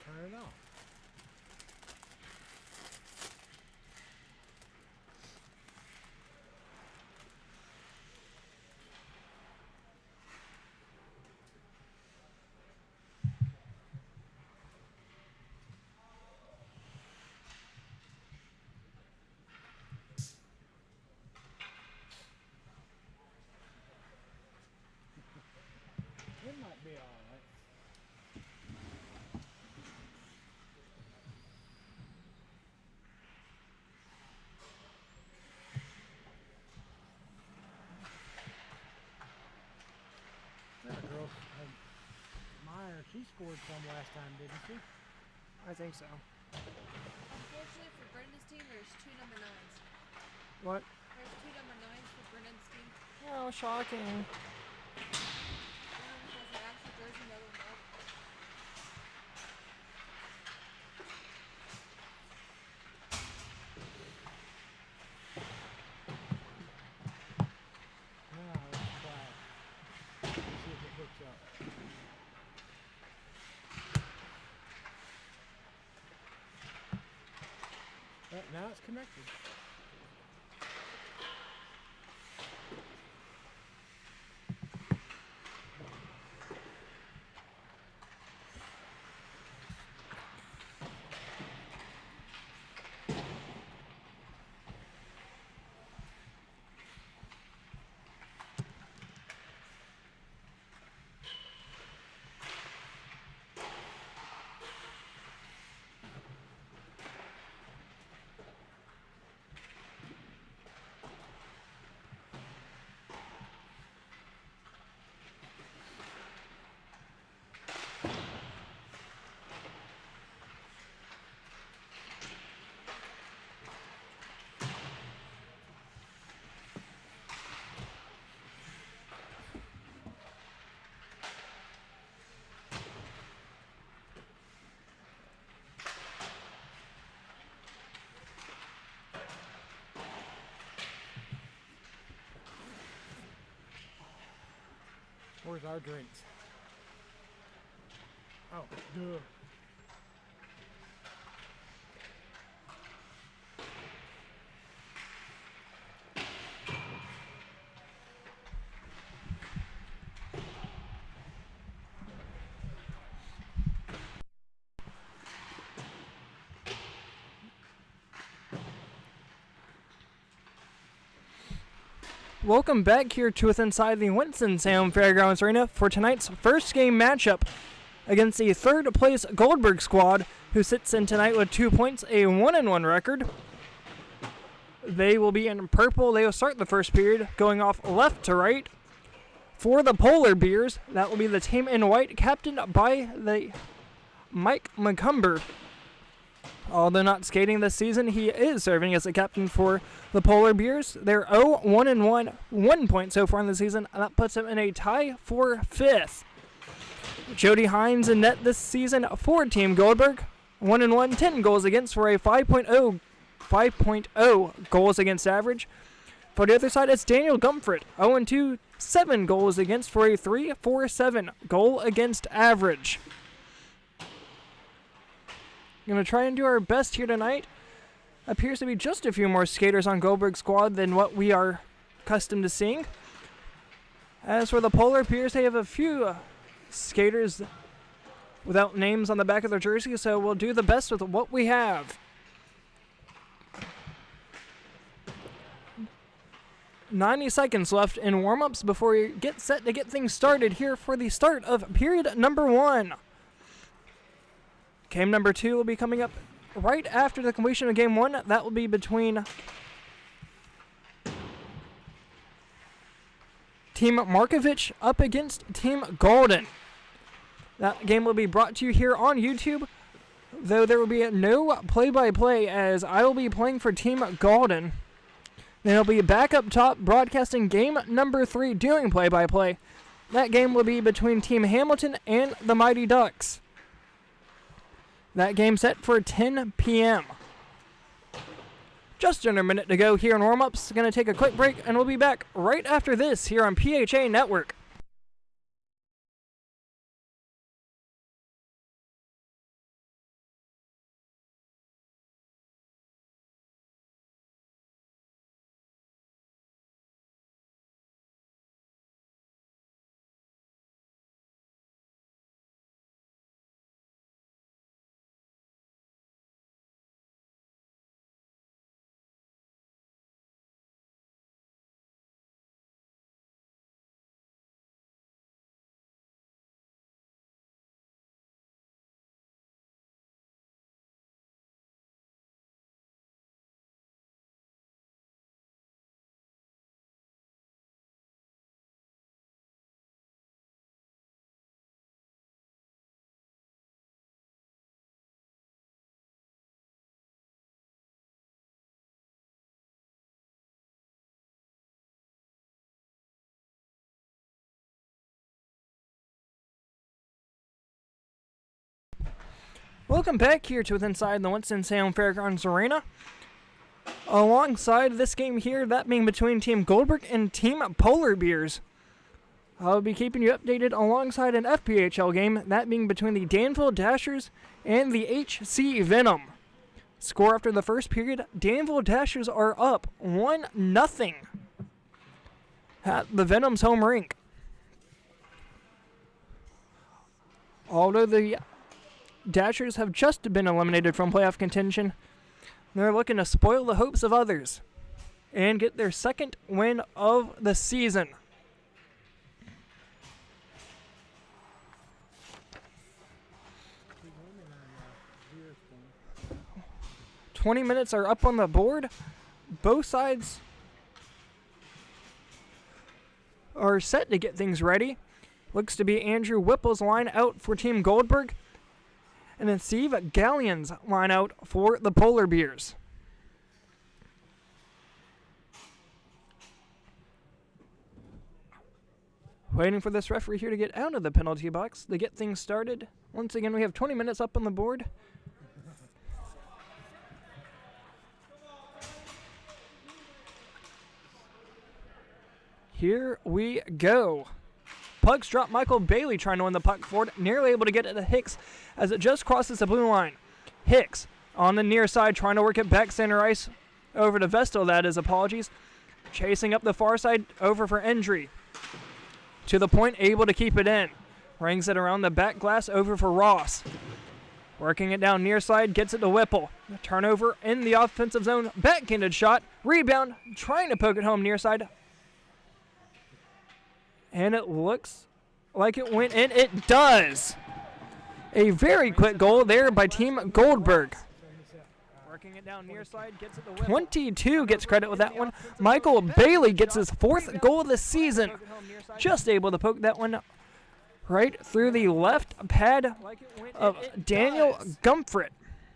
Turn it off. It might be alright. That girl, Meyer, she scored some last time, didn't she? I think so. Unfortunately for Brendan's team, there's 2 number 9s. What? There's 2 number 9s for Brendan's team. Oh, shocking. One of them has an actual jersey, the other one not. Now let's try it. Let's see if it hooks up. Now it's connected. Where's our drinks? Oh, duh. Welcome back here to inside the Winston-Salem Fairgrounds Arena for tonight's first game matchup against the third place Goldberg squad, who sits in tonight with 2 points, a 1-1 record. They will be in purple. They will start the first period going off left to right. For the Polar Bears, that will be the team in white, captained by the Mike McCumber. Although not skating this season, he is serving as the captain for the Polar Bears. They're 0-1-1, 1 point so far in the season, and that puts them in a tie for 5th. Jody Hines in net this season for Team Goldberg. 1-1, 10 goals against for a 5.0 goals against average. For the other side, it's Daniel Gumford. 0-2, 7 goals against for a 3.47 goal against average. Going to try and do our best here tonight. Appears to be just a few more skaters on Goldberg's squad than what we are accustomed to seeing. As for the Polar Bears, they have a few skaters without names on the back of their jersey, so we'll do the best with what we have. "90 seconds left in warm-ups before we get set to get things started here for the start of period number 1. Game number 2 will be coming up right after the completion of game 1. That will be between Team Markovich up against Team Golden. That game will be brought to you here on YouTube, though there will be no play-by-play as I will be playing for Team Golden. Then I'll be back up top broadcasting game number 3, doing play-by-play. That game will be between Team Hamilton and the Mighty Ducks. That game set for 10 p.m. Just under a minute to go here in warm-ups. Going to take a quick break, and we'll be back right after this here on PHA Network. Welcome back here to Inside the Winston-Salem Fairgrounds Arena. Alongside this game here, that being between Team Goldberg and Team Polar Bears. I'll be keeping you updated alongside an FPHL game, that being between the Danville Dashers and the HC Venom. Score after the first period, Danville Dashers are up 1-0 at the Venom's home rink. Although the Dashers have just been eliminated from playoff contention, they're looking to spoil the hopes of others and get their second win of the season. Keep winning on Bears game. 20 minutes are up on the board. Both sides are set to get things ready. Looks to be Andrew Whipple's line out for Team Goldberg, and then Steve Galleon's line out for the Polar Bears. Waiting for this referee here to get out of the penalty box to get things started. Once again, we have 20 minutes up on the board. Here we go. Puck's drop. Michael Bailey trying to win the puck forward. Nearly able to get it to Hicks as it just crosses the blue line. Hicks on the near side trying to work it back center ice over to Vestal. That is, apologies. Chasing up the far side over for Endry. To the point, able to keep it in. Rings it around the back glass over for Ross. Working it down near side, gets it to Whipple. Turnover in the offensive zone. Backhanded shot. Rebound. Trying to poke it home near side. And it looks like it went in. It does. A very quick goal there by Team Goldberg. Working it down near side, gets it to Whipple. 22 gets credit with that one. Michael Bailey gets his 4th goal of the season. Just able to poke that one right through the left pad of Daniel Gumfret.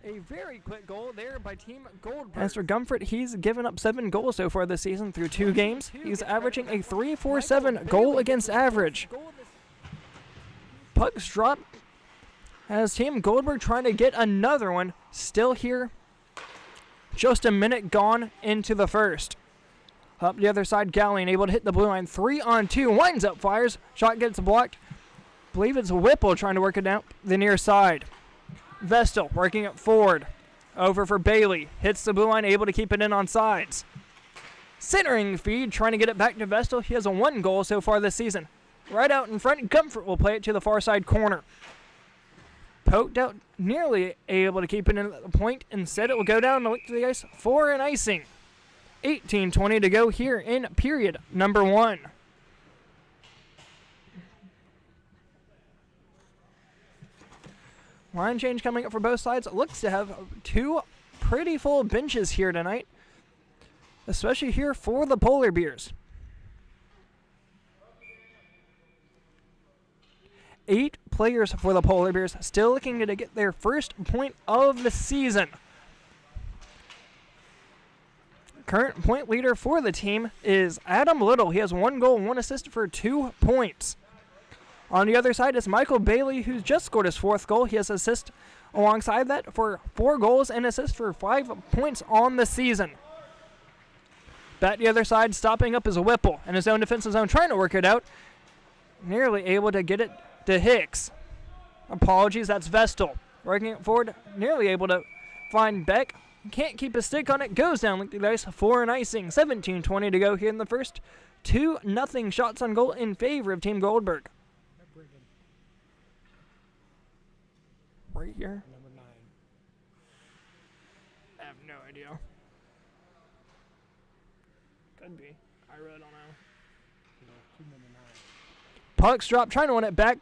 A very quick goal there by Team Goldberg. As for Gumfret, he's given up 7 goals so far this season through 2 games. He's averaging a .347 goal against average. Pucks drop as Team Goldberg trying to get another one. Still here. Just a minute gone into the first. Up the other side, Galleon able to hit the blue line. 3-on-2. Winds up, fires. Shot gets blocked. Believe it's Whipple trying to work it down the near side. Vestal working it forward. Over for Bailey. Hits the blue line, able to keep it in on sides. Centering feed, trying to get it back to Vestal. He has a 1 goal so far this season. Right out in front, Gumfret will play it to the far side corner. Poked out, nearly able to keep it in at the point. Instead, it will go down and look to the ice for an icing. 18:20 to go here in period number 1. Line change coming up for both sides. It looks to have 2 pretty full benches here tonight, especially here for the Polar Bears. 8 players for the Polar Bears, still looking to get their first point of the season. Current point leader for the team is Adam Little. He has 1 goal, 1 assist for 2 points. On the other side is Michael Bailey, who's just scored his 4th goal. He has assist alongside that for 4 goals and assist for 5 points on the season. Back the other side, stopping up is Whipple in his own defensive zone, trying to work it out. Nearly able to get it to Hicks. Apologies, that's Vestal. Working it forward, nearly able to find Beck. Can't keep a stick on it, goes down like the dice for an icing. 17:20 to go here in the first. 2-0 shots on goal in favor of Team Goldberg. Right here. Number 9. I have no idea. Could be. I really don't know. Number 9. Puck's drop, trying to win it back.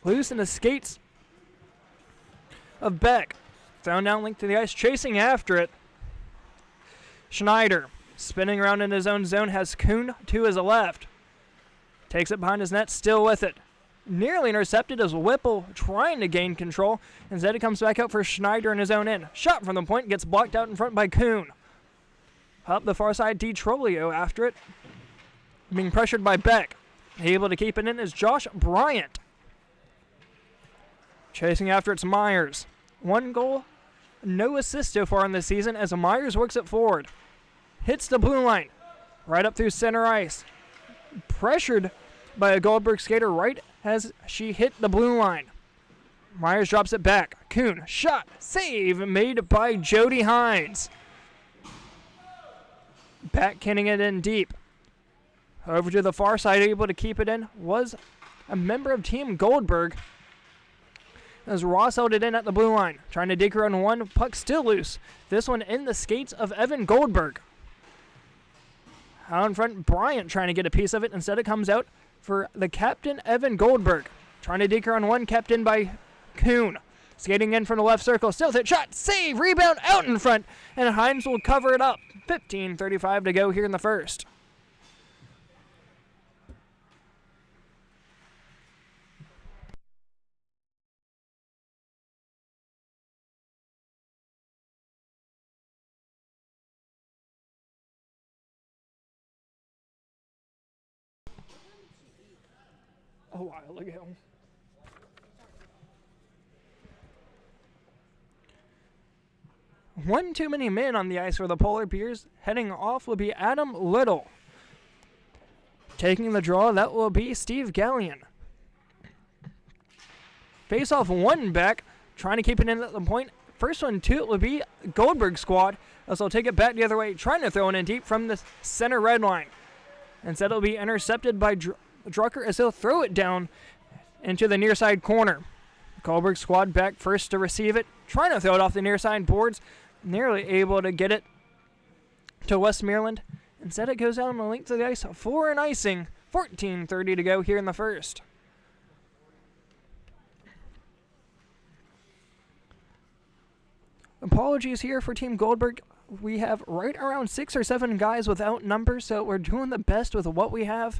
Loose in the skates of Beck. Thrown down, linked to the ice, chasing after it. Schneider, spinning around in his own zone, has Kuhn to his left. Takes it behind his net, still with it. Nearly intercepted as Whipple trying to gain control. Instead, it comes back out for Schneider in his own end. Shot from the point, gets blocked out in front by Kuhn. Up the far side, DiTrolio after it. Being pressured by Beck. Able to keep it in is Josh Bryant. Chasing after it's Myers. 1 goal, no assist so far in the season as Myers works it forward. Hits the blue line. Right up through center ice. Pressured by a Goldberg skater right as she hit the blue line. Myers drops it back. Kuhn, shot, save made by Jody Hines. Backhanding it in deep. Over to the far side, able to keep it in, was a member of Team Goldberg. As Ross held it in at the blue line. Trying to dig her on one, puck still loose. This one in the skates of Evan Goldberg. Out in front, Bryant trying to get a piece of it. Instead, it comes out for the captain, Evan Goldberg. Trying to dig her on one, kept in by Kuhn. Skating in from the left circle, still hit, shot, save, rebound, out in front. And Hines will cover it up. 15:35 to go here in the first. A while ago. One too many men on the ice for the Polar Bears. Heading off will be Adam Little. Taking the draw, that will be Steve Gallion. Face off one back, trying to keep it in at the point. First one, too, it will be Goldberg squad, as they'll take it back the other way, trying to throw it in deep from the center red line. Instead, it'll be intercepted by Drucker as he'll throw it down into the near side corner. Goldberg squad back first to receive it, trying to throw it off the near side boards, nearly able to get it to Westmoreland. Instead, it goes down the length of the ice for an icing. 14:30 to go here in the first. Apologies here for Team Goldberg. We have right around 6 or 7 guys without numbers, so we're doing the best with what we have.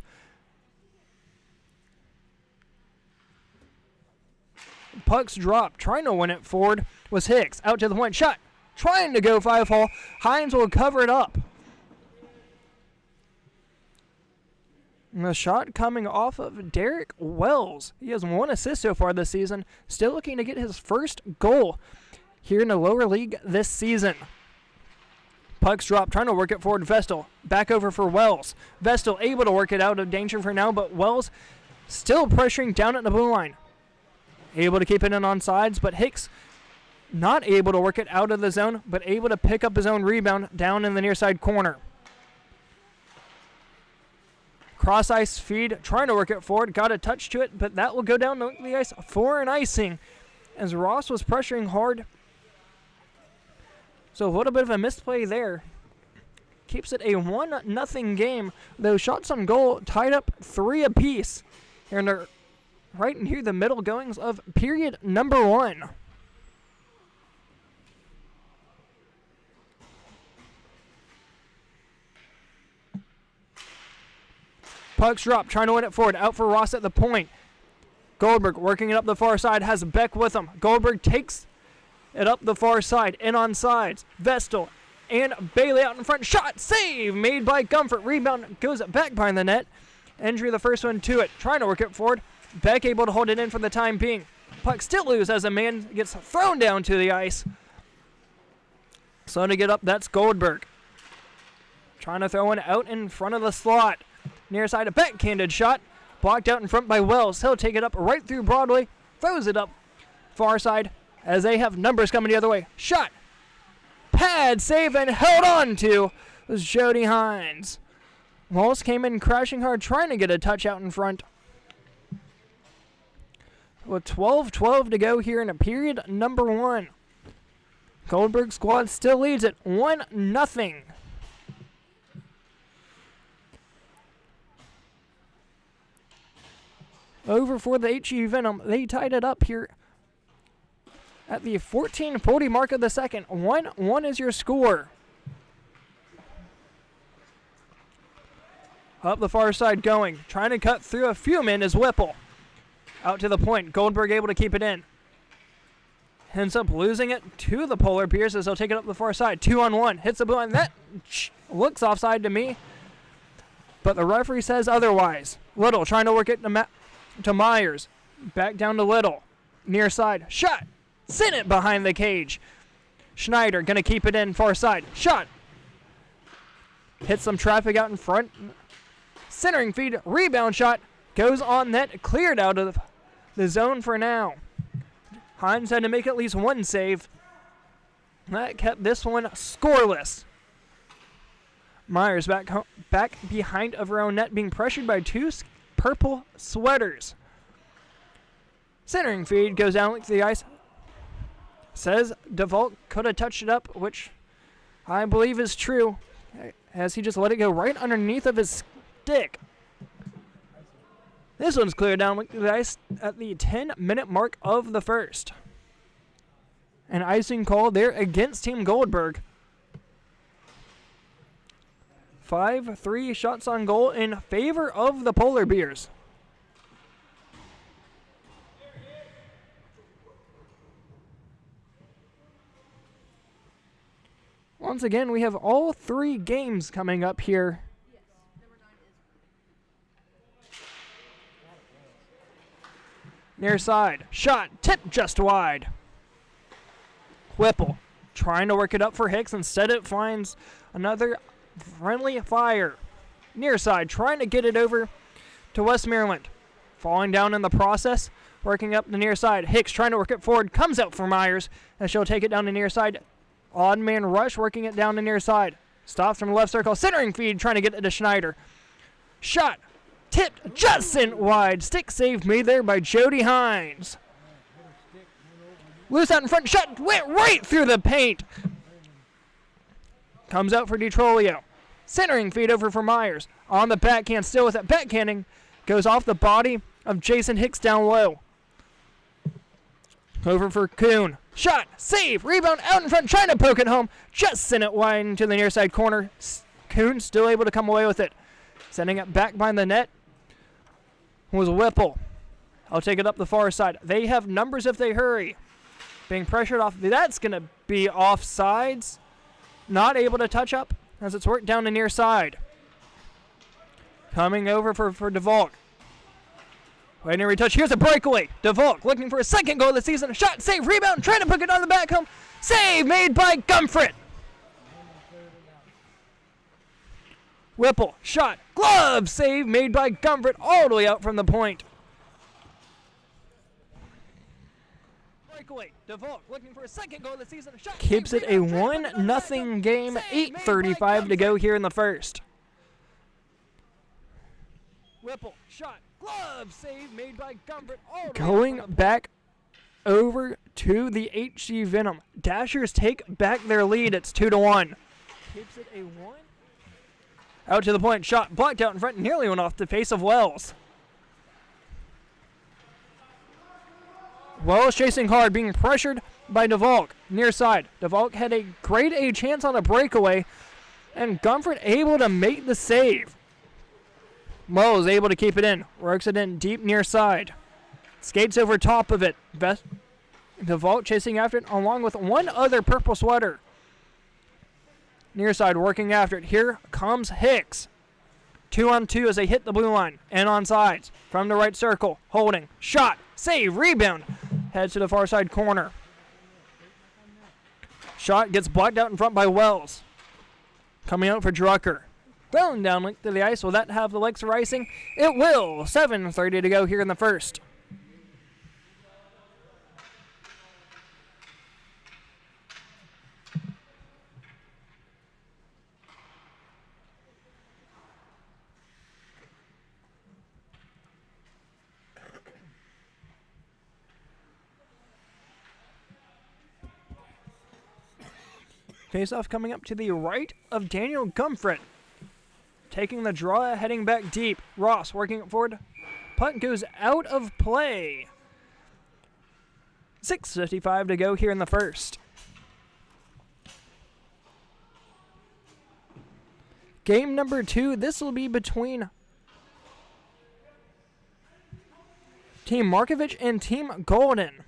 Pucks drop, trying to win it forward was Hicks. Out to the point, shot, trying to go 5-hole. Hines will cover it up. And the shot coming off of Derek Wells. He has 1 assist so far this season. Still looking to get his first goal here in the lower league this season. Pucks drop, trying to work it forward. Vestal back over for Wells. Vestal able to work it out of danger for now, but Wells still pressuring down at the blue line. Able to keep it in on sides, but Hicks not able to work it out of the zone, but able to pick up his own rebound down in the near side corner. Cross ice feed, trying to work it forward, got a touch to it, but that will go down the ice for an icing as Ross was pressuring hard. So a little bit of a misplay there. Keeps it a 1-0 game. Those shots on goal tied up 3 apiece here in the right near the middle goings of period number 1. Pucks drop, trying to win it forward. Out for Ross at the point. Goldberg working it up the far side, has Beck with him. Goldberg takes it up the far side, in on sides. Vestal and Bailey out in front. Shot, save, made by Comfort. Rebound goes back behind the net. Injury the first one to it. Trying to work it forward. Beck able to hold it in for the time being. Puck still loose as a man gets thrown down to the ice. So to get up, that's Goldberg. Trying to throw one out in front of the slot. Near side, a backhanded shot. Blocked out in front by Wells. He'll take it up right through Broadway. Throws it up far side as they have numbers coming the other way. Shot. Pad save and held on to was Jody Hines. Wells came in crashing hard, trying to get a touch out in front. With 12:12 to go here in a period number 1. Goldberg squad still leads it 1-0. Over for the HE Venom. They tied it up here at the 14:40 mark of the second. 1-1 is your score. Up the far side going. Trying to cut through a few men is Whipple. Out to the point. Goldberg able to keep it in. Ends up losing it to the Polar Bears as they'll take it up the far side. 2-on-1. Hits the blue line. That looks offside to me, but the referee says otherwise. Little trying to work it to Myers. Back down to Little. near side, shot, sent it behind the cage. Schneider gonna keep it in far side, shot, hits some traffic out in front. Centering feed, rebound shot, goes on net, cleared out of the zone for now. Hines had to make at least one save. That kept this one scoreless. Myers back behind of her own net, being pressured by two purple sweaters. Centering feed goes down to the ice. Says DeVault could have touched it up, which I believe is true, as he just let it go right underneath of his stick. This one's cleared down to the ice at the 10-minute mark of the first. An icing call there against Team Goldberg. 5-3 shots on goal in favor of the Polar Bears. Once again, we have all three games coming up here. Yes, number 9 is. Near side, shot, tip just wide. Whipple trying to work it up for Hicks. Instead, it finds another friendly fire. Near side, trying to get it over to Westmoreland. Falling down in the process, working up the near side. Hicks trying to work it forward, comes out for Myers, and she'll take it down the near side. Odd man rush, working it down the near side. Stops from the left circle, centering feed, trying to get it to Schneider. Shot, tipped, just sent wide. Stick save made there by Jody Hines. Loose out in front, shot, went right through the paint. Comes out for DiTrolio. Centering feed over for Myers. On the backhand, still with it, backhanding. Goes off the body of Jason Hicks down low. Over for Kuhn. Shot, save, rebound out in front, trying to poke it home. Just sent it wide into the near side corner. Kuhn still able to come away with it. Sending it back behind the net was Whipple. I'll take it up the far side. They have numbers if they hurry. Being pressured off. That's going to be offsides. Not able to touch up as it's worked down the near side. Coming over for DeVault. Waiting to retouch. Here's a breakaway. DeVault looking for a second goal of the season. Shot, save, rebound, trying to put it on the back home. Save made by Gumfret. Whipple, shot, glove, save made by Gumfret all the way out from the point. Breakaway. DeVault looking for a second goal of the season. Shot, keeps it a 1-0 game. 8:35 to go here in the first. Whipple, shot, glove, save made by Gumfret. Going back over to the HG Venom. Dashers take back their lead. It's 2-1. Keeps it a 1. Out to the point, shot, blocked out in front, nearly went off the face of Wells. Wells chasing hard, being pressured by DeVault. Near side, DeVault had a grade A chance on a breakaway, and Gumfret able to make the save. Wells able to keep it in, works it in deep near side. Skates over top of it. DeVault chasing after it along with one other purple sweater. Near side working after it. Here comes Hicks. 2-on-2 as they hit the blue line and on sides. From the right circle. Holding. Shot. Save. Rebound. Heads to the far side corner. Shot gets blocked out in front by Wells. Coming out for Drucker. Thrown down link to the ice. Will that have the legs for icing? It will. 7:30 to go here in the first. Face-off coming up to the right of Daniel Gumfret. Taking the draw, heading back deep. Ross working it forward. Puck goes out of play. 6:55 to go here in the first. Game number 2. This will be between Team Markovich and Team Golden.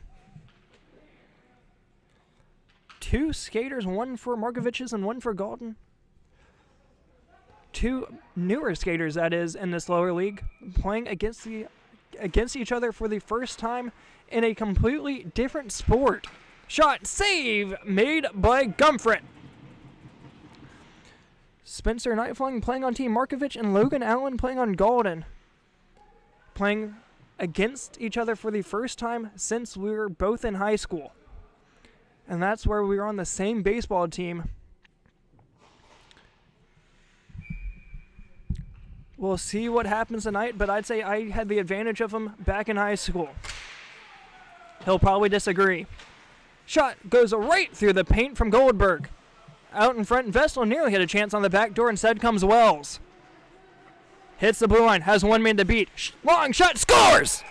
Two skaters, one for Markovich's and one for Golden. Two newer skaters, that is, in this lower league, playing against each other for the first time in a completely different sport. Shot, save, made by Gumfret. Spencer Nightflying playing on Team Markovich and Logan Allen playing on Golden. Playing against each other for the first time since we were both in high school. And that's where we were on the same baseball team. We'll see what happens tonight, but I'd say I had the advantage of him back in high school. He'll probably disagree. Shot goes right through the paint from Goldberg. Out in front, Vestal nearly had a chance on the back door. Instead comes Wells. Hits the blue line, has one man to beat. Long shot, scores!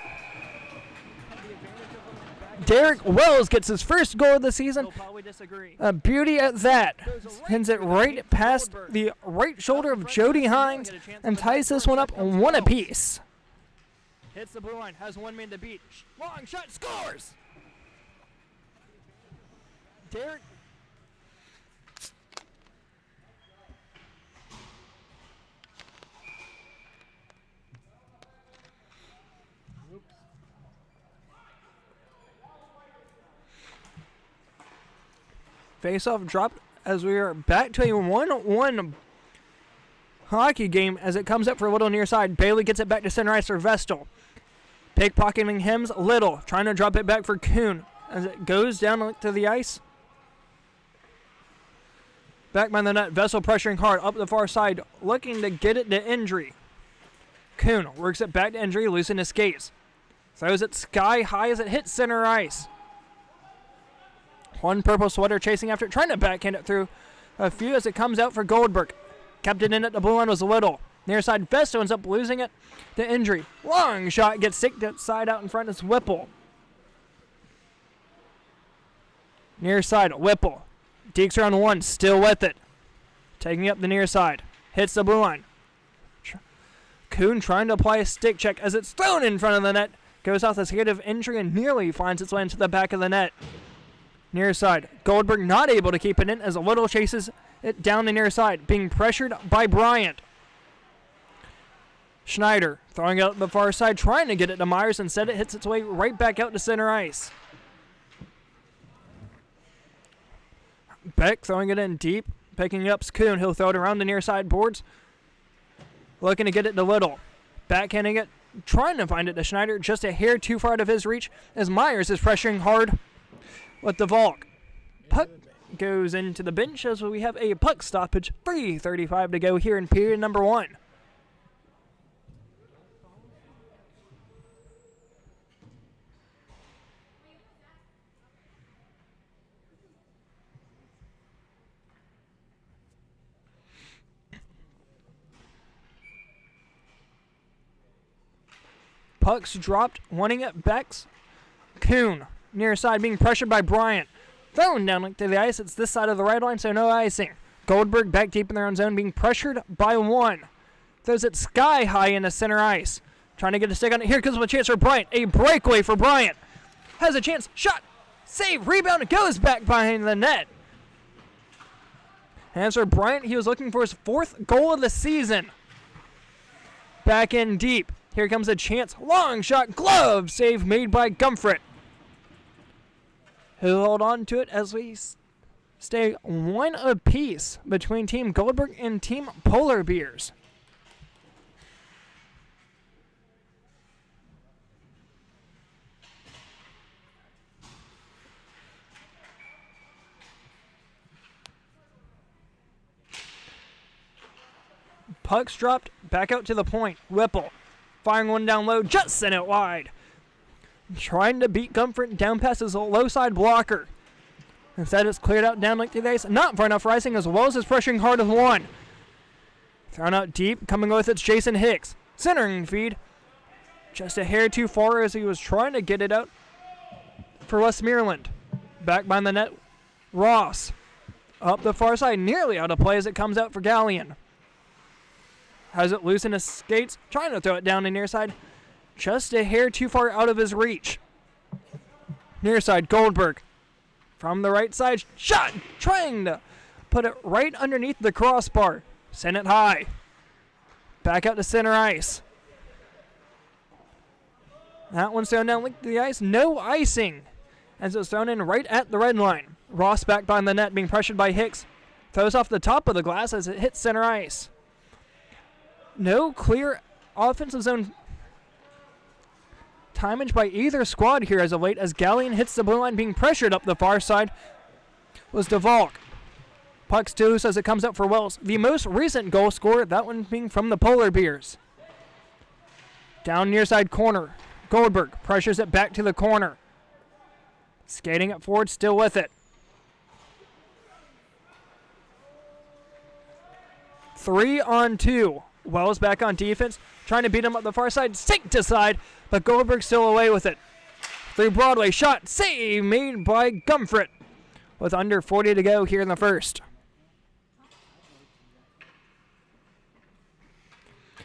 Derek Wells gets his first goal of the season. A beauty at that. Sends it right past the right shoulder of Jody Hines and ties this one up 1 apiece. Hits the blue line, has one man to beat. Long shot, scores! Derek. Face-off dropped as we are back to a 1-1 hockey game as it comes up for a Little near side. Bailey gets it back to center ice for Vestal. Pickpocketing Hims, Little trying to drop it back for Kuhn as it goes down to the ice. Back by the net, Vestal pressuring hard up the far side, looking to get it to Injury. Kuhn works it back to Injury, losing his skates. Throws it sky high as it hits center ice. One purple sweater chasing after it, trying to backhand it through a few as it comes out for Goldberg. Kept it in at the blue line was Little. Near side, Vestal ends up losing it to Injury. Long shot gets sicked outside out in front. It's Whipple. Near side, Whipple. Dekes around one, still with it. Taking up the near side. Hits the blue line. Kuhn trying to apply a stick check as it's thrown in front of the net. Goes off the skate of Injury and nearly finds its way into the back of the net. Near side, Goldberg not able to keep it in as Little chases it down the near side, being pressured by Bryant. Schneider throwing it out the far side, trying to get it to Myers. Instead, it hits its way right back out to center ice. Beck throwing it in deep, picking up Kuhn. He'll throw it around the near side boards, looking to get it to Little. Backhanding it, trying to find it to Schneider, just a hair too far out of his reach as Myers is pressuring hard with the Volk. Puck goes into the bench as we have a puck stoppage. 3:35 to go here in period number 1. Puck's dropped, wanting it back. Kuhn, near side, being pressured by Bryant. Thrown down to the ice. It's this side of the right line, so no icing. Goldberg back deep in their own zone, being pressured by one. Throws it sky high into center ice. Trying to get a stick on it. Here comes a chance for Bryant. A breakaway for Bryant. Has a chance. Shot. Save. Rebound. Goes back behind the net. As for Bryant, he was looking for his 4th goal of the season. Back in deep. Here comes a chance. Long shot. Glove save made by Gumfret. He'll hold on to it as we stay 1 apiece between Team Goldberg and Team Polar Bears. Puck's dropped back out to the point. Whipple firing one down low, just sent it wide. Trying to beat Gumfret down past his low side blocker. Instead, it's cleared out down like the ice. Not far enough rising as well as is pressuring hard with one. Thrown out deep, coming with it's Jason Hicks. Centering feed. Just a hair too far as he was trying to get it out for Westmoreland. Back behind the net, Ross. Up the far side, nearly out of play as it comes out for Galleon. Has it loose in his skates, trying to throw it down the near side. Just a hair too far out of his reach. Near side, Goldberg. From the right side, shot, trying to put it right underneath the crossbar. Send it high. Back out to center ice. That one's thrown down linked to the ice. No icing, as it's thrown in right at the red line. Ross back behind the net, being pressured by Hicks. Throws off the top of the glass as it hits center ice. No clear offensive zone timage by either squad here as of late, as Gallion hits the blue line, being pressured up the far side was DeValk. Puck still loose as it comes up for Wells. The most recent goal scorer, that one being from the Polar Bears. Down near side corner. Goldberg pressures it back to the corner. Skating it forward, still with it. 3-on-2. Wells back on defense, trying to beat him up the far side. Sink to side, but Goldberg still away with it. Through Broadway, shot, save made by Gumfret, with under 40 to go here in the first.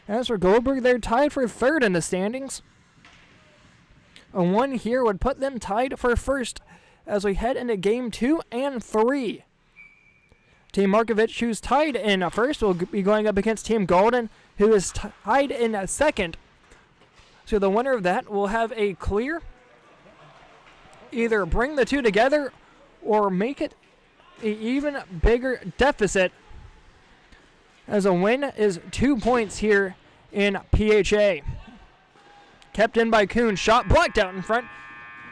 As for Goldberg, they're tied for third in the standings. A win here would put them tied for first as we head into game 2 and 3. Team Markovich, who's tied in first, will be going up against Team Golden, who is tied in second. So the winner of that will have a clear. Either bring the two together or make it an even bigger deficit, as a win is 2 points here in PHA. Kept in by Kuhn, shot blocked out in front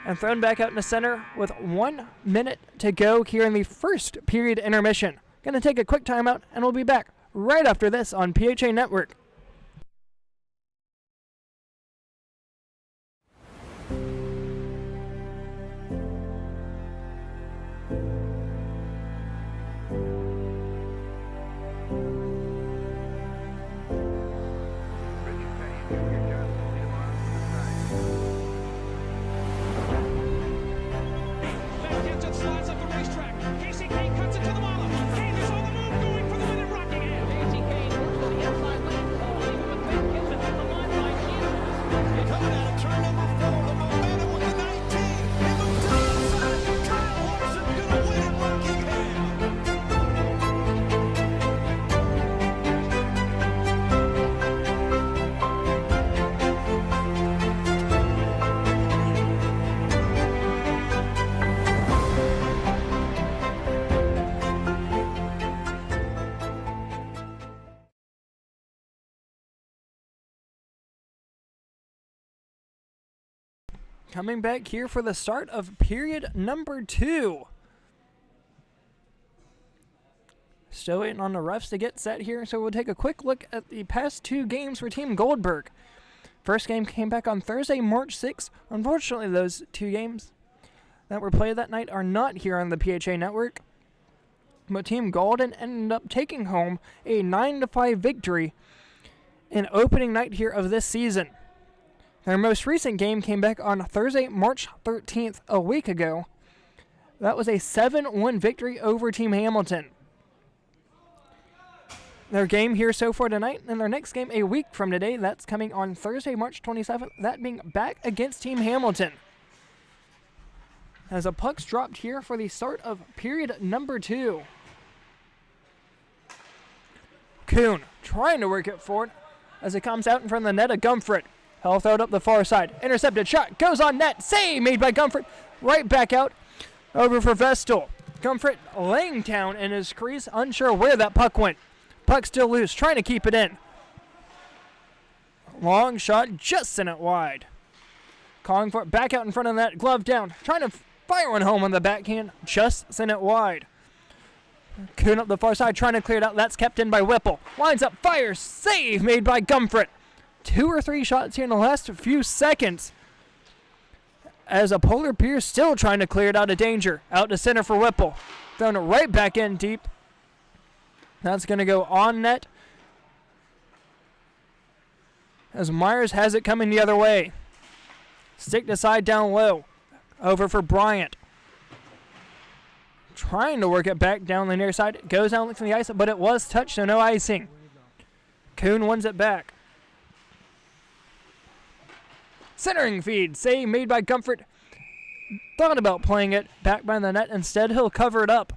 and thrown back out in the center with 1 minute to go here in the first period intermission. Going to take a quick timeout, and we'll be back right after this on PHA Network. Coming back here for the start of period number 2. Still waiting on the refs to get set here, so we'll take a quick look at the past 2 games for Team Goldberg. First game came back on Thursday, March 6th. Unfortunately, those 2 games that were played that night are not here on the PHA Network. But Team Golden ended up taking home a 9-5 victory in opening night here of this season. Their most recent game came back on Thursday, March 13th, a week ago. That was a 7-1 victory over Team Hamilton. Their game here so far tonight, and their next game a week from today, that's coming on Thursday, March 27th, that being back against Team Hamilton. As a puck's dropped here for the start of period number 2. Kuhn trying to work it forward as it comes out in front of the net of Gumfret. He'll throw it up the far side. Intercepted shot. Goes on net. Save made by Gumfret. Right back out. Over for Vestal. Gumfret laying down in his crease. Unsure where that puck went. Puck still loose. Trying to keep it in. Long shot. Just sent it wide. Calling for it back out in front of that. Glove down. Trying to fire one home on the backhand. Just sent it wide. Kuhn up the far side. Trying to clear it out. That's kept in by Whipple. Lines up. Fires. Save made by Gumfret. 2 or 3 shots here in the last few seconds, as a Polar Bear still trying to clear it out of danger. Out to center for Whipple. Thrown it right back in deep. That's going to go on net, as Myers has it coming the other way. Stick to side down low. Over for Bryant. Trying to work it back down the near side. It goes down from the ice, but it was touched, so no icing. Kuhn wins it back. Centering feed, save made by Gumfret. Thought about playing it back by the net. Instead, he'll cover it up.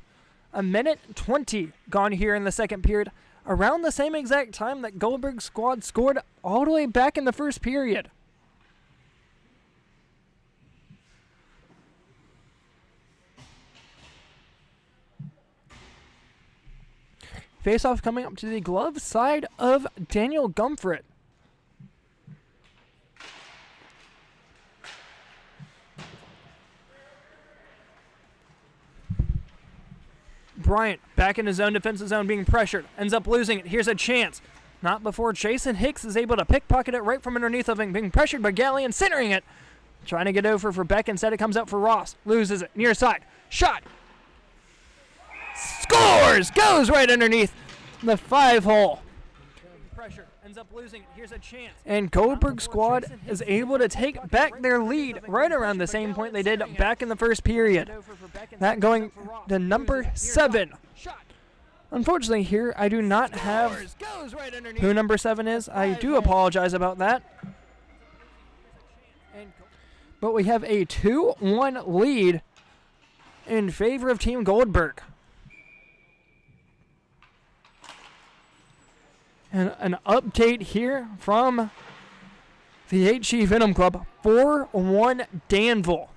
1:20 gone here in the second period. Around the same exact time that Goldberg's squad scored all the way back in the first period. Face-off coming up to the glove side of Daniel Gumfret. Bryant back in his own defensive zone being pressured. Ends up losing it. Here's a chance. Not before Jason Hicks is able to pickpocket it right from underneath of him. Being pressured by Gallion, centering it. Trying to get over for Beck. Instead it comes out for Ross. Loses it. Near side. Shot. Scores! Goes right underneath the 5-hole. Pressure. Ends up losing it. Here's a chance. And Goldberg squad is able to take back their lead right around the same point they did back in the first period. That going to number 7. Unfortunately here I do not have who number 7 is. I do apologize about that. But we have a 2-1 lead in favor of Team Goldberg. And an update here from the HE Venom Club. 4-1 Danville.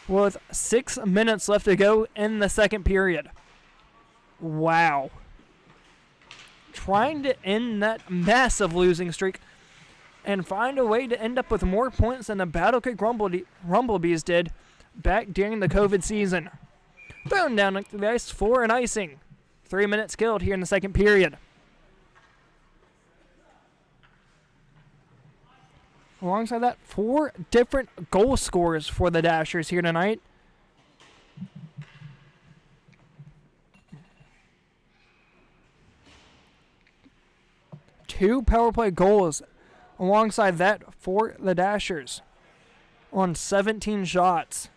With 6 minutes left to go in the second period. Wow. Trying to end that massive losing streak and find a way to end up with more points than the Battle Creek Rumblebees did back during the COVID season. Thrown down the ice for an icing. 3 minutes killed here in the second period. Alongside that, 4 different goal scorers for the Dashers here tonight. Two power play goals alongside that for the Dashers on 17 shots.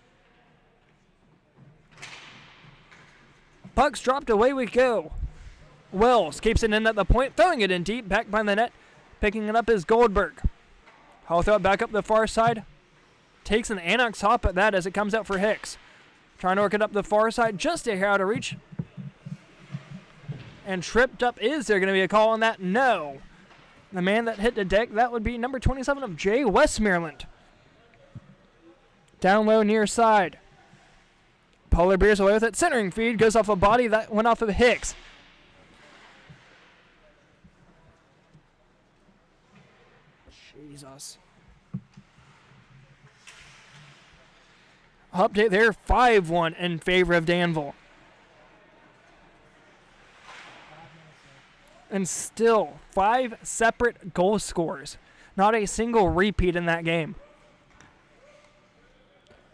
Puck's dropped, away we go. Wells keeps it in at the point, throwing it in deep, back by the net. Picking it up is Goldberg. I'll throw it back up the far side. Takes an Annox hop at that as it comes out for Hicks. Trying to work it up the far side, just to out of reach. And tripped up. Is there going to be a call on that? No. The man that hit the deck, that would be number 27 of Jay Westmoreland. Down low near side. Polar Bears away with it. Centering feed goes off a body that went off of Hicks. Jesus. Update there, 5-1 in favor of Danville. And still 5 separate goal scorers. Not a single repeat in that game.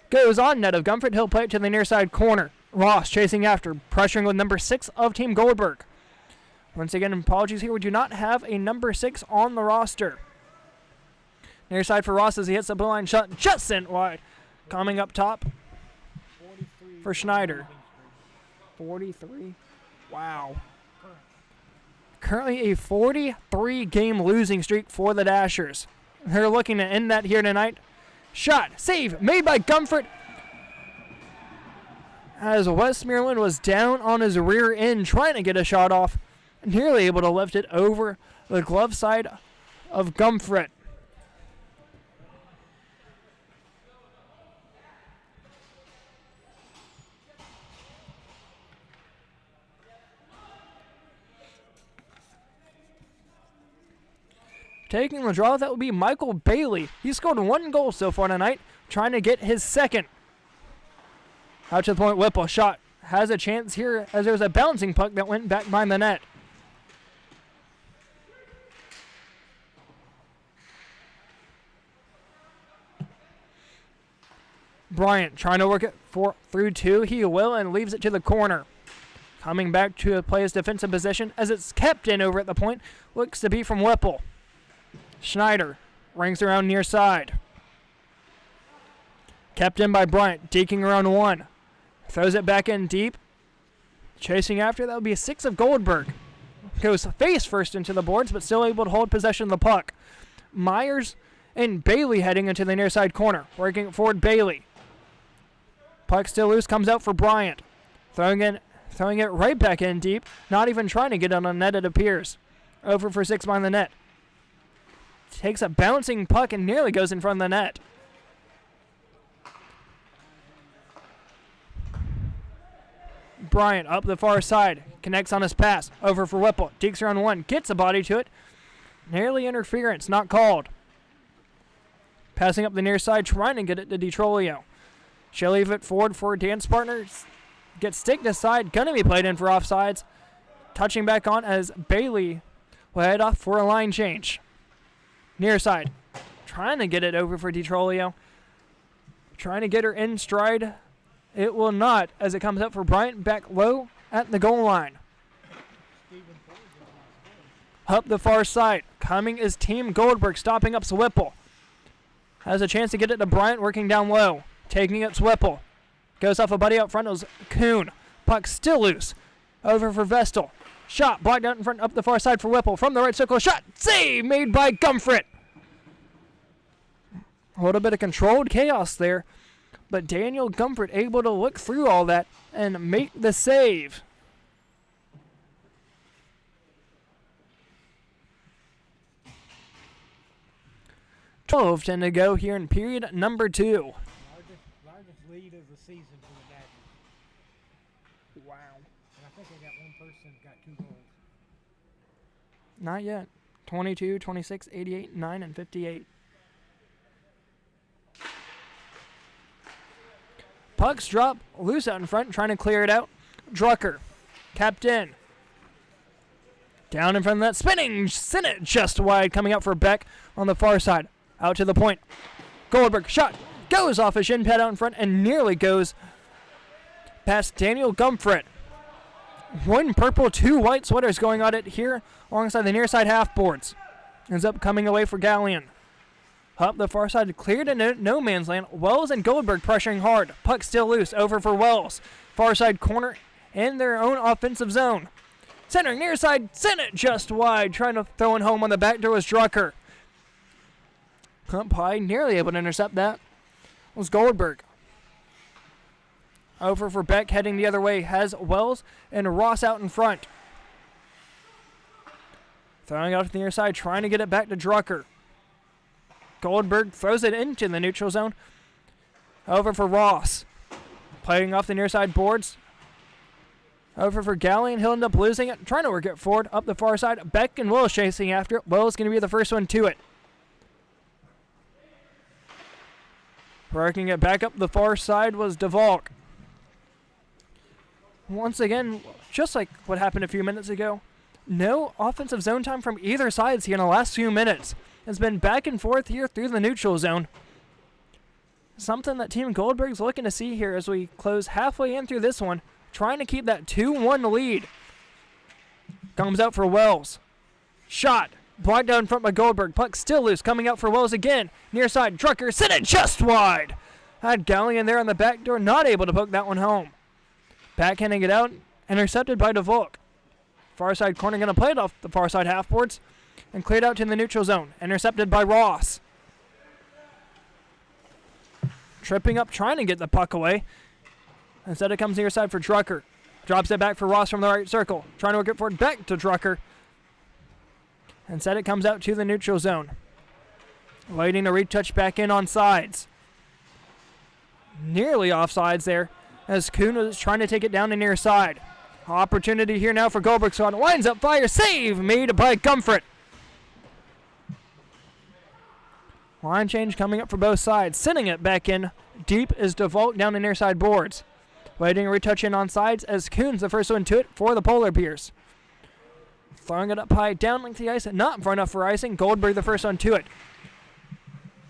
Goes on net of Gumfret. He'll play it to the near side corner. Ross chasing after, pressuring with number 6 of Team Goldberg. Once again, apologies here. We do not have a number 6 on the roster. Near side for Ross as he hits the blue line shot. Just sent wide. Coming up top for Schneider. 43. Wow. Currently a 43-game losing streak for the Dashers. They're looking to end that here tonight. Shot, save, made by Gumfret. As Westmoreland was down on his rear end trying to get a shot off. Nearly able to lift it over the glove side of Gumfret. Taking the draw, that would be Michael Bailey. He scored 1 goal so far tonight, trying to get his second. Out to the point, Whipple shot. Has a chance here as there's a bouncing puck that went back behind the net. Bryant trying to work it through 2. He will and leaves it to the corner. Coming back to play his defensive position as it's kept in over at the point. Looks to be from Whipple. Schneider rings around near side. Kept in by Bryant, deking around 1. Throws it back in deep. Chasing after, that would be a 6 of Goldberg. Goes face first into the boards, but still able to hold possession of the puck. Myers and Bailey heading into the near side corner. Working it forward, Bailey. Puck still loose, comes out for Bryant. Throwing it right back in deep. Not even trying to get on a net, it appears. Over for 6 behind the net. Takes a bouncing puck and nearly goes in front of the net. Bryant up the far side. Connects on his pass. Over for Whipple. Dekes around one. Gets a body to it. Nearly interference. Not called. Passing up the near side. Trying to get it to DiTrolio. She'll leave it forward for dance partners. Gets sticked aside. Going to be played in for offsides. Touching back on as Bailey will head off for a line change. Near side. Trying to get it over for DiTrolio. Trying to get her in stride. It will not as it comes up for Bryant back low at the goal line. Up the far side. Coming is Team Goldberg, stopping up Swipple. Has a chance to get it to Bryant, working down low. Taking it Swipple. Goes off a buddy out front. It was Kuhn. Puck still loose. Over for Vestal. Shot blocked out in front, up the far side for Whipple. From the right circle, shot. Save made by Gumfret. A little bit of controlled chaos there. But Daniel Gumfret able to look through all that and make the save. $12 to go here in period number 2. Largest lead of the season for the Badgers. Wow. And I think I got one person got 2 goals. Not yet. 22, 26, 88, 9, and 58. Pucks drop loose out in front, trying to clear it out. Drucker, capped in. Down in front of that, spinning, sent it just wide, coming out for Beck on the far side. Out to the point. Goldberg, shot, goes off a shin pad out in front and nearly goes past Daniel Gumfret. 1 purple, 2 white sweaters going on it here alongside the near side half boards. Ends up coming away for Galleon. Up the far side, cleared in no man's land. Wells and Goldberg pressuring hard. Puck still loose, over for Wells. Far side corner in their own offensive zone. Center, near side, sent it just wide. Trying to throw it home on the back door was Drucker. Up high, nearly able to intercept that was Goldberg. Over for Beck, heading the other way. Has Wells and Ross out in front. Throwing out to the near side, trying to get it back to Drucker. Goldberg throws it into the neutral zone. Over for Ross. Playing off the near side boards. Over for Galleon. He'll end up losing it. Trying to work it forward. Up the far side. Beck and Wills chasing after it. Wills going to be the first one to it. Working it back up the far side was DeValk. Once again, just like what happened a few minutes ago, no offensive zone time from either sides here in the last few minutes. It's been back and forth here through the neutral zone. Something that Team Goldberg's looking to see here as we close halfway in through this one, trying to keep that 2-1 lead. Comes out for Wells. Shot. Blocked down in front by Goldberg. Puck still loose. Coming out for Wells again. Near side. Drucker sent it just wide. Had Galleon there on the back door. Not able to poke that one home. Backhanding it out. Intercepted by DeVolk. Far side corner going to play it off the far side half boards. And cleared out to the neutral zone. Intercepted by Ross. Tripping up, trying to get the puck away. Instead it comes near side for Drucker. Drops it back for Ross from the right circle. Trying to work it forward back to Drucker. Instead it comes out to the neutral zone. Waiting to retouch back in on sides. Nearly offsides there as Kuhn was trying to take it down the near side. Opportunity here now for Goldberg. So it winds up fire. Save made by Gumfret. Line change coming up for both sides. Sending it back in. Deep is DeVault down the near side boards. Waiting to retouch in on sides as Kuhn's the first one to it for the Polar Bears. Throwing it up high, down length the ice, not far enough for icing. Goldberg the first one to it.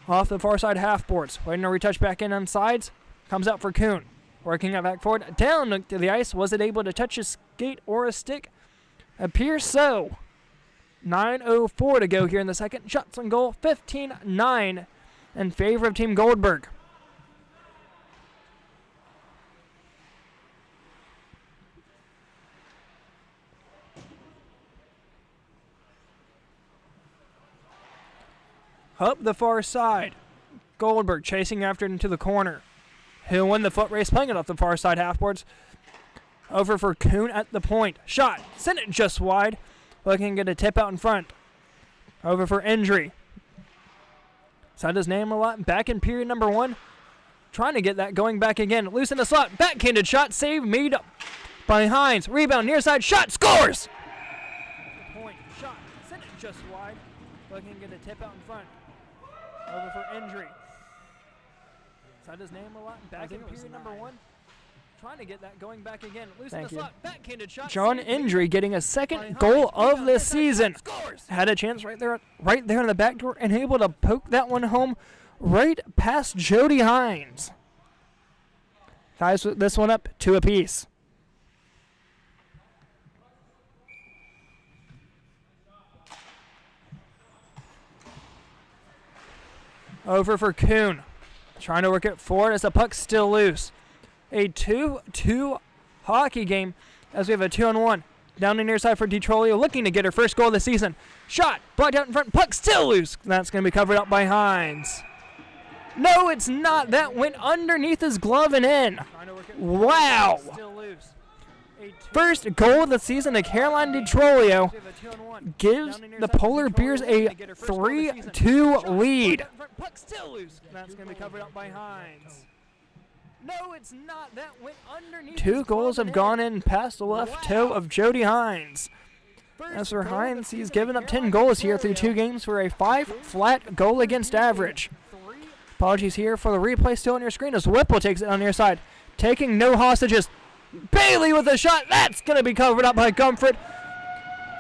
Off the far side half boards. Waiting to retouch back in on sides. Comes out for Kuhn. Working it back forward. Down to the ice. Was it able to touch a skate or a stick? Appears so. 9:04 to go here in the second. Shots on goal. 15-9 in favor of Team Goldberg. Up the far side. Goldberg chasing after it into the corner. He'll win the foot race, playing it off the far side half boards. Over for Kuhn at the point. Shot. Sent it just wide. Looking to get a tip out in front. Over for Injury. Said his name a lot. Back in period number 1. Trying to get that going back again. Loose in the slot. Backhanded shot. Save made by Hines. Rebound, near side, shot, scores! Point, shot, sent it just wide. Looking to get a tip out in front. Over for Indry. Said his name a lot. Back in period number 1. Trying to get that going back again. Losing the slot. Backhanded shot. John Indry getting a second goal of the season. Had a chance right there in the back door and able to poke that one home right past Jody Hines. Ties this one up 2 apiece. Over for Kuhn. Trying to work it forward as the puck's still loose. A 2-2 hockey game as we have a 2-on-1. Down the near side for DiTrolio, looking to get her first goal of the season. Shot, blocked out in front, puck still loose. That's going to be covered up by Hines. No, it's not. That went underneath his glove and in. Wow. First goal of the season to Caroline DiTrolio gives the Polar Bears a 3-2 lead. Puck still loose. That's going to be covered up by Hines. No, it's not. That went underneath. 2 goals have gone in past the left toe of Jody Hines. As for Hines, he's given up 10 goals here through 2 games for a 5 flat goal against average. Apologies here for the replay still on your screen as Whipple takes it on your side. Taking no hostages. Bailey with a shot. That's going to be covered up by Comfort.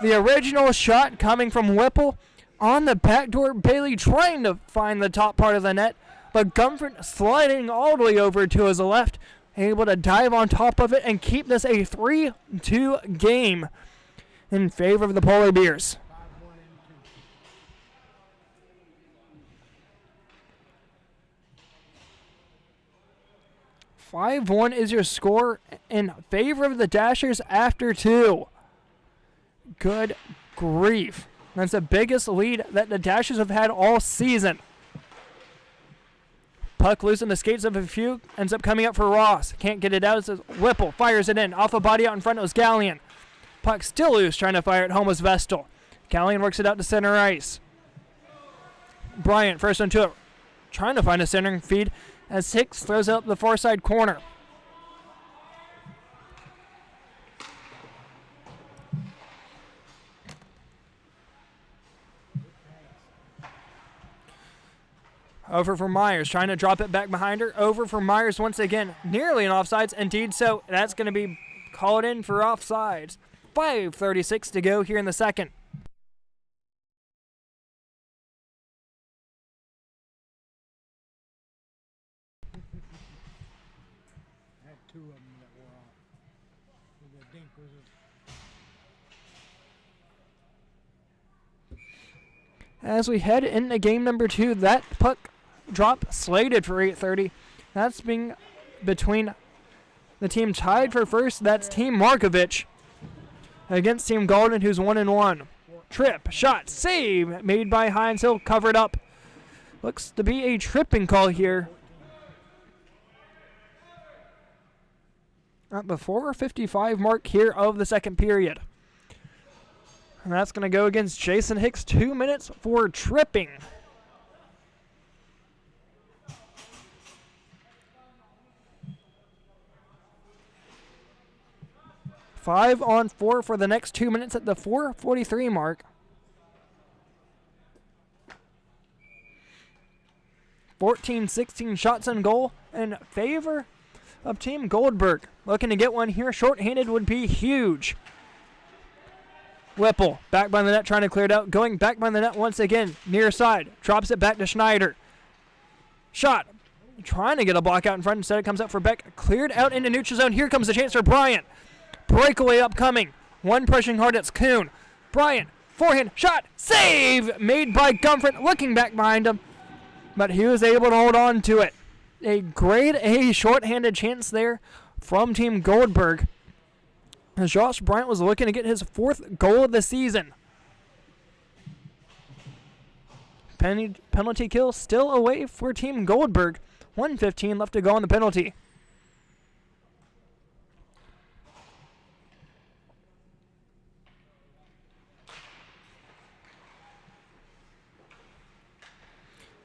The original shot coming from Whipple on the backdoor. Bailey trying to find the top part of the net, but Comfort sliding all the way over to his left, able to dive on top of it and keep this a 3-2 game in favor of the Polar Bears. 5-1 is your score in favor of the Dashers after 2. Good grief. That's the biggest lead that the Dashers have had all season. Puck loose in the skates of a few, ends up coming up for Ross. Can't get it out. It says Whipple fires it in. Off a body out in front, it was Gallion. Puck still loose, trying to fire it home was Vestal. Gallion works it out to center ice. Bryant first into it, trying to find a centering feed as Hicks throws out the far side corner. Over for Myers, trying to drop it back behind her. Over for Myers once again, nearly an offsides. Indeed so, that's going to be called in for offsides. 5:36 to go here in the second. I had 2 of them that were off. The dink was As we head into game number 2, that puck drop slated for 8:30. That's being between the team tied for first. That's Team Markovich against Team Golden, who's 1-1. Trip, shot, save made by Hines. He'll cover it up. Looks to be a tripping call here. At the 4:55 mark here of the second period. And that's going to go against Jason Hicks. 2 minutes for tripping. Five on 4 for the next 2 minutes at the 4:43 mark. 14-16 shots on goal in favor of Team Goldberg. Looking to get one here. Shorthanded would be huge. Whipple back by the net, trying to clear it out. Going back by the net once again. Near side. Drops it back to Schneider. Shot. Trying to get a block out in front. Instead it comes up for Beck. Cleared out into neutral zone. Here comes the chance for Bryant. Breakaway upcoming. One pushing hard. It's Kuhn. Bryant. Forehand. Shot. Save made by Gumford. Looking back behind him. But he was able to hold on to it. A grade A shorthanded chance there from Team Goldberg. As Josh Bryant was looking to get his 4th goal of the season. Penalty kill still away for Team Goldberg. 1:15 left to go on the penalty.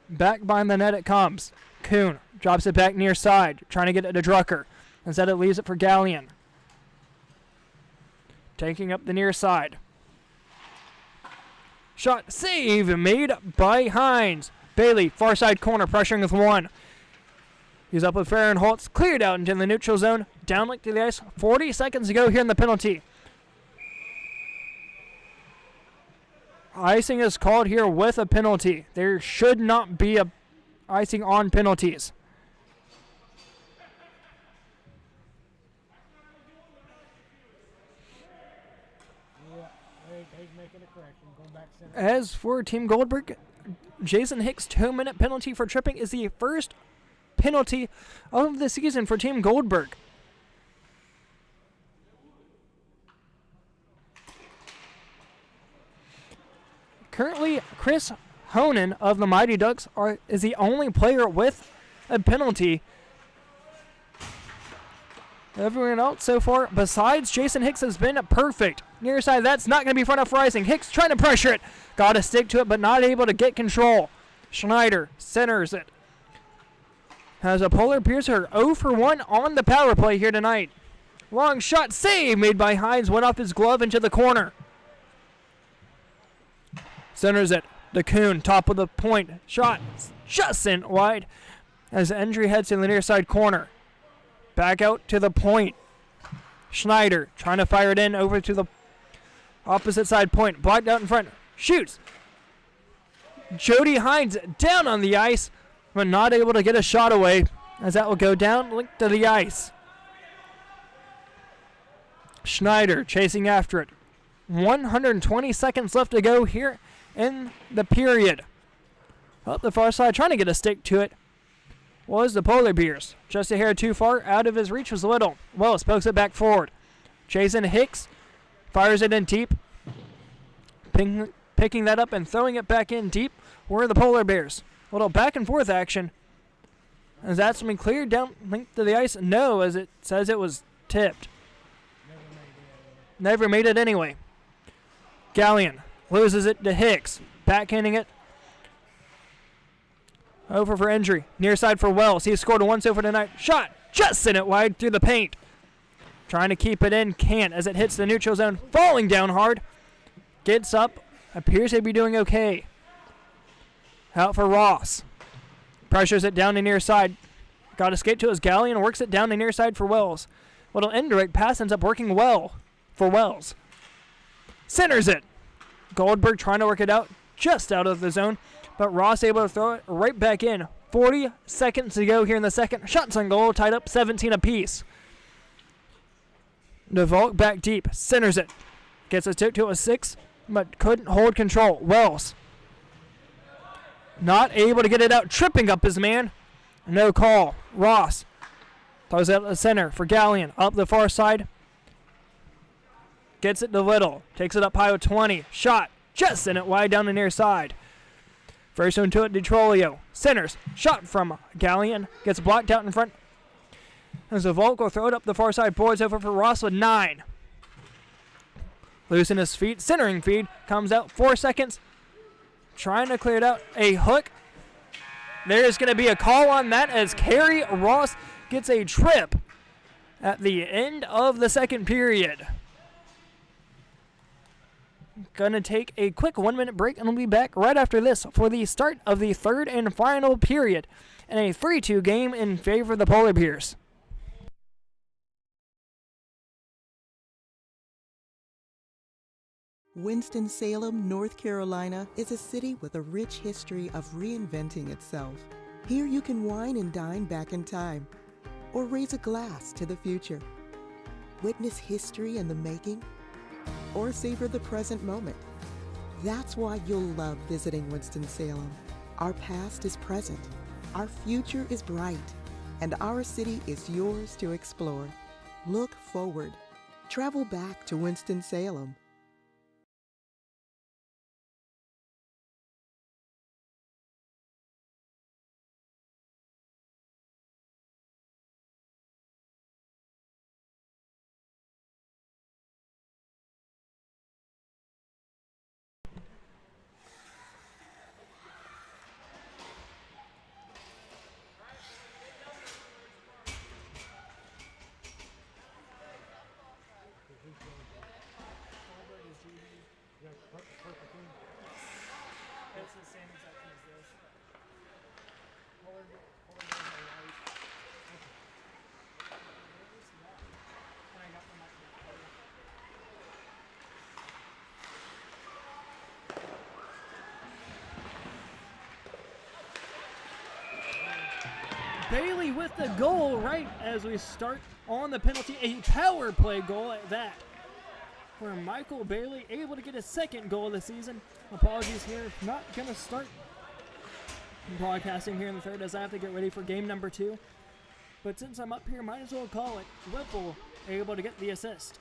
Back behind the net it comes. Kuhn drops it back near side, trying to get it to Drucker. Instead it leaves it for Gallion. taking up the near side. Shot save made by Hines. Bailey, far side corner, pressuring with one. He's up with Fahrenholtz, cleared out into the neutral zone. Downlink to the ice. 40 seconds to go here in the penalty. Icing is called here with a penalty. There should not be a icing on penalties. Yeah, he's making a correction. Going back center. As for Team Goldberg, Jason Hicks' 2-minute penalty for tripping is the first penalty of the season for Team Goldberg. Currently, Chris Honan of the Mighty Ducks is the only player with a penalty. Everyone else so far, besides Jason Hicks, has been perfect. Near side, that's not going to be front of icing. Hicks trying to pressure it. Got to stick to it, but not able to get control. Schneider centers it. Has a Polar Piercer 0 for 1 on the power play here tonight. Long shot save made by Hines. Went off his glove into the corner. Centers it. DeCoon, top of the point. Shot just sent wide as Endry heads to the near side corner. Back out to the point. Schneider trying to fire it in over to the opposite side point. Blocked out in front. Shoots. Jody Hines down on the ice, but not able to get a shot away as that will go down, linked to the ice. Schneider chasing after it. 120 seconds left to go here in the period. Up the far side, trying to get a stick to it, was the Polar Bears. Just a hair too far, out of his reach was Little. Wells pokes it back forward. Jason Hicks fires it in deep. Picking that up and throwing it back in deep were the Polar Bears. A little back and forth action. As that's been cleared down, linked to the ice. No, as it says it was tipped. Never made it anyway. Gallion loses it to Hicks. Backhanding it. Over for injury. Near side for Wells. He's scored one so far tonight. Shot. Just sent it wide through the paint. Trying to keep it in. Can't as it hits the neutral zone. Falling down hard. Gets up. Appears to be doing okay. Out for Ross. Pressures it down to near side. Got to skate to his Gallion. Works it down to near side for Wells. Little indirect pass ends up working well for Wells. Centers it. Goldberg trying to work it out. Just out of the zone. But Ross able to throw it right back in. 40 seconds to go here in the second. Shots on goal. Tied up 17 apiece. DeVault back deep. Centers it. Gets a tip to a 6. But couldn't hold control. Wells. Not able to get it out. Tripping up his man. No call. Ross. Throws it at the center for Gallion. Up the far side. Gets it to Little. Takes it up high with 20. Shot. Just sent it wide down the near side. First one to it, DeTrolio. Centers. Shot from Gallion. Gets blocked out in front. As the Volk will throw it up the far side. Boards over for Ross with 9. Losing his feet. Centering feed. Comes out 4 seconds. Trying to clear it out. A hook. There's going to be a call on that as Kerry Ross gets a trip at the end of the second period. Gonna take a quick 1-minute break and we'll be back right after this for the start of the third and final period in a 3-2 game in favor of the Polar Bears. Winston-Salem, North Carolina is a city with a rich history of reinventing itself. Here you can wine and dine back in time, or raise a glass to the future. Witness history in the making, or savor the present moment. That's why you'll love visiting Winston-Salem. Our past is present, our future is bright, and our city is yours to explore. Look forward. Travel back to Winston-Salem. Bailey with the goal right as we start on the penalty. A power play goal at that, where Michael Bailey able to get his second goal of the season. Apologies here, not going to start broadcasting here in the third as I have to get ready for game number 2. But since I'm up here, might as well call it. Whipple able to get the assist.